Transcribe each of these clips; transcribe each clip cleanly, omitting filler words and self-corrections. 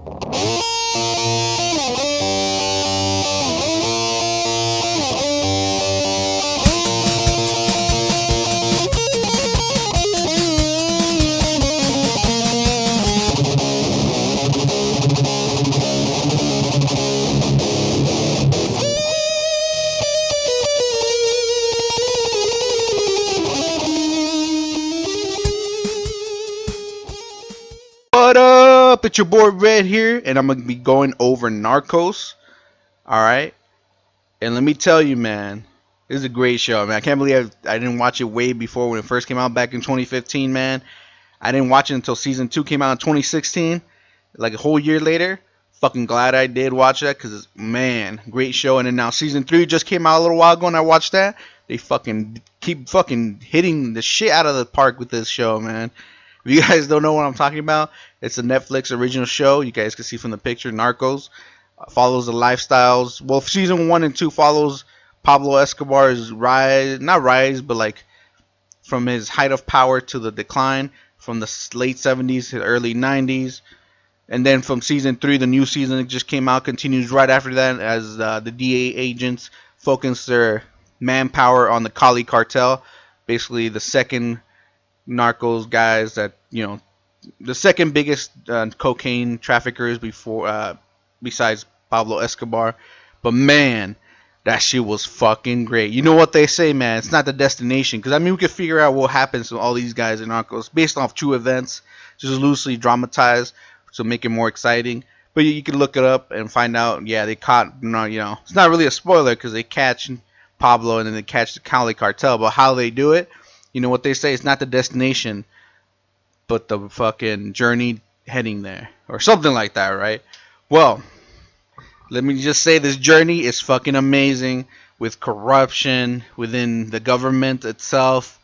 What up? It's your boy Red here, and I'm gonna be going over Narcos. Alright? And let me tell you, man, this is a great show, man. I can't believe I didn't watch it way before when it first came out back in 2015, man. I didn't watch it until season 2 came out in 2016, like a whole year later. Fucking glad I did watch that, because, man, great show. And then now season 3 just came out a little while ago, and I watched that. They fucking keep fucking hitting the shit out of the park with this show, man. If you guys don't know what I'm talking about, it's a Netflix original show. You guys can see from the picture, Narcos. Follows the lifestyles. Well, season 1 and 2 follows Pablo Escobar's rise, not rise, but like from his height of power to the decline from the late 70s to the early 90s. And then from season 3, the new season that just came out continues right after that as the DA agents focus their manpower on the Cali Cartel, basically the second Narcos guys that, you know, the second biggest cocaine traffickers before besides Pablo Escobar. But man, that shit was fucking great. You know what they say, man, it's not the destination, because I mean we could figure out what happens to all these guys in Narcos based off true events, just loosely dramatized to make it more exciting. But you can look it up and find out. Yeah, they caught, you know, it's not really a spoiler because they catch Pablo and then they catch the Cali Cartel. But how they do it, you know what they say, it's not the destination, but the fucking journey heading there, or something like that, right? Well, let me just say this journey is fucking amazing, with corruption within the government itself,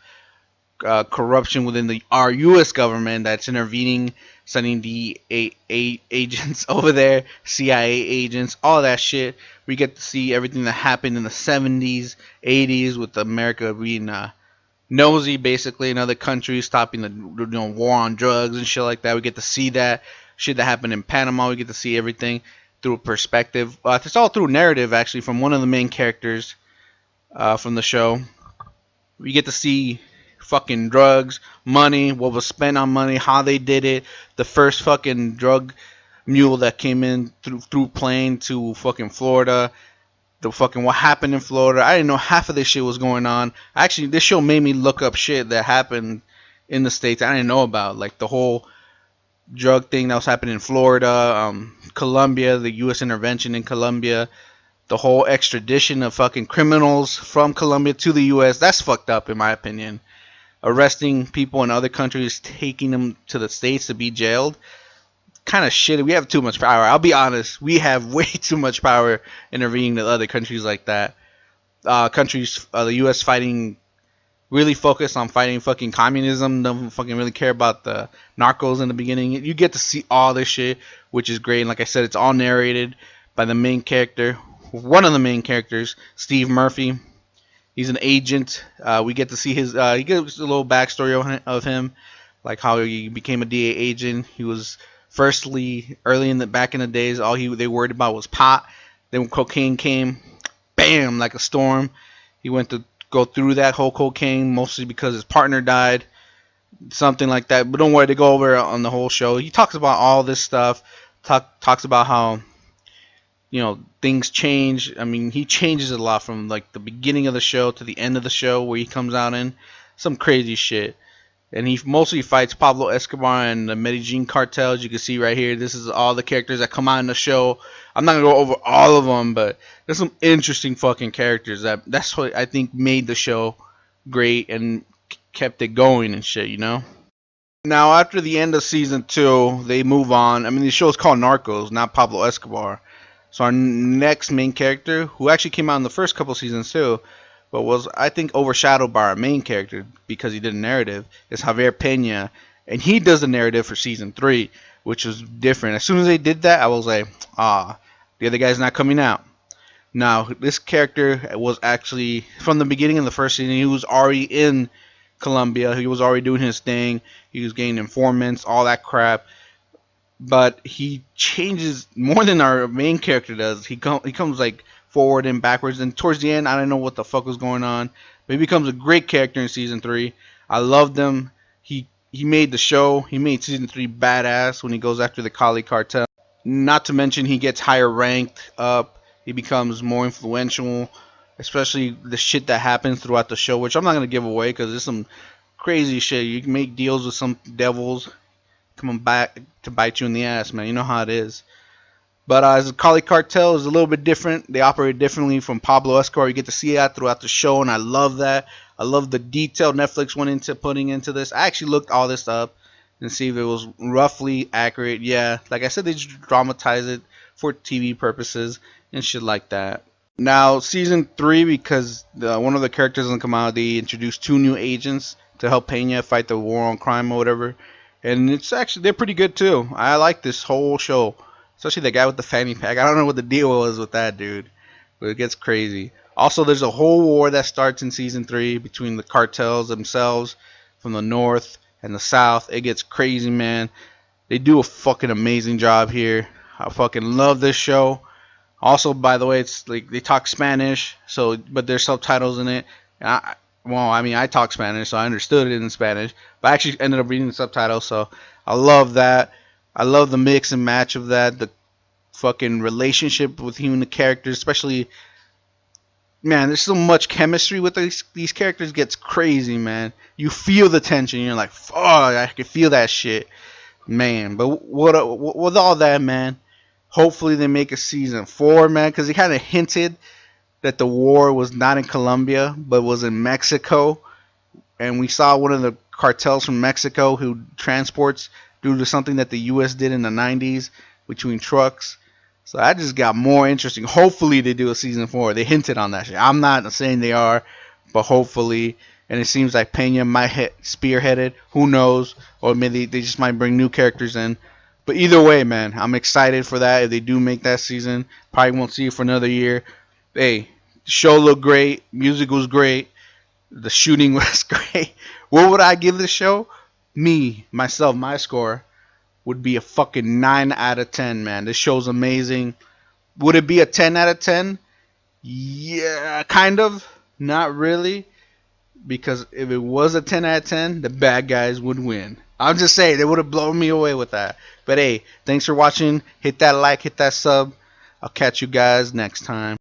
corruption within our U.S. government that's intervening, sending the agents over there, CIA agents, all that shit. We get to see everything that happened in the 70s, 80s, with America being nosy basically in other countries, stopping the war on drugs and shit like that. We get to see that shit that happened in Panama. We get to see everything through a perspective. It's all through narrative, actually, from one of the main characters from the show. We get to see fucking drugs, money, what was spent on money, how they did it, the first fucking drug mule that came in through plane to fucking Florida, the fucking what happened in Florida. I didn't know half of this shit was going on. Actually, this show made me look up shit that happened in the States I didn't know about, like the whole drug thing that was happening in Florida, Colombia, the U.S. intervention in Colombia, the whole extradition of fucking criminals from Colombia to the U.S. That's fucked up in my opinion. Arresting people in other countries, taking them to the States to be jailed. Kind of shitty. We have too much power. I'll be honest. We have way too much power intervening in other countries like that. The U.S. fighting, really focused on fighting fucking communism. Don't fucking really care about the narcos in the beginning. You get to see all this shit, which is great. And like I said, it's all narrated by the main character, one of the main characters, Steve Murphy. He's an agent. We get to see his. He gives a little backstory of him, like how he became a DA agent. He was firstly back in the days, all they worried about was pot. Then when cocaine came, bam, like a storm. He went to go through that whole cocaine, mostly because his partner died, something like that. But don't worry, they go over on the whole show. He talks about all this stuff. Talks about how, you know, things change. I mean, he changes a lot from like the beginning of the show to the end of the show where he comes out in some crazy shit. And he mostly fights Pablo Escobar and the Medellin cartel. As you can see right here, this is all the characters that come out in the show. I'm not going to go over all of them, but there's some interesting fucking characters. That's what I think made the show great and kept it going and shit, you know? Now, after the end of season 2, they move on. I mean, the show is called Narcos, not Pablo Escobar. So our next main character, who actually came out in the first couple seasons too, but was, I think, overshadowed by our main character because he did a narrative, is Javier Pena. And he does the narrative for season 3, which was different. As soon as they did that, I was like, the other guy's not coming out. Now, this character was actually, from the beginning of the first season, he was already in Colombia. He was already doing his thing. He was getting informants, all that crap. but he changes more than our main character does. He comes like forward and backwards, and towards the end, I don't know what the fuck was going on, but he becomes a great character in season 3. I loved him. He made the show. He made season 3 badass when he goes after the Cali Cartel. Not to mention he gets higher ranked up. He becomes more influential, especially the shit that happens throughout the show, which I'm not gonna give away because there's some crazy shit. You can make deals with some devils coming back to bite you in the ass, man. You know how it is. But as the Cali Cartel is a little bit different. They operate differently from Pablo Escobar. You get to see that throughout the show, and I love that. I love the detail Netflix went into putting into this. I actually looked all this up and see if it was roughly accurate. Yeah, like I said, they just dramatize it for TV purposes and shit like that. Now, season 3, because one of the characters doesn't come out, they introduced 2 new agents to help Pena fight the war on crime or whatever. And it's actually, they're pretty good too. I like this whole show. Especially the guy with the fanny pack. I don't know what the deal was with that dude, but it gets crazy. Also, there's a whole war that starts in season 3 between the cartels themselves from the north and the south. It gets crazy, man. They do a fucking amazing job here. I fucking love this show. Also, by the way, it's like they talk Spanish, so but there's subtitles in it. And I talk Spanish, so I understood it in Spanish, but I actually ended up reading the subtitles, so I love that. I love the mix and match of that, the fucking relationship between the characters, especially, man, there's so much chemistry with these characters. It gets crazy, man. You feel the tension. You're like, fuck, I can feel that shit, man. But with all that, man, hopefully they make a season 4, man, because they kind of hinted that the war was not in Colombia, but was in Mexico. And we saw one of the cartels from Mexico who transports due to something that the U.S. did in the 90s between trucks. So that just got more interesting. Hopefully they do a season 4. They hinted on that shit. I'm not saying they are, but hopefully. And it seems like Pena might spearhead it. Who knows? Or maybe they just might bring new characters in. But either way, man, I'm excited for that. If they do make that season, probably won't see it for another year. Hey, the show looked great. Music was great. The shooting was great. What would I give this show? Myself, my score would be a fucking 9 out of 10, man. This show's amazing. Would it be a 10 out of 10? Yeah, kind of. Not really. Because if it was a 10 out of 10, the bad guys would win. I'm just saying, they would have blown me away with that. But hey, thanks for watching. Hit that like, hit that sub. I'll catch you guys next time.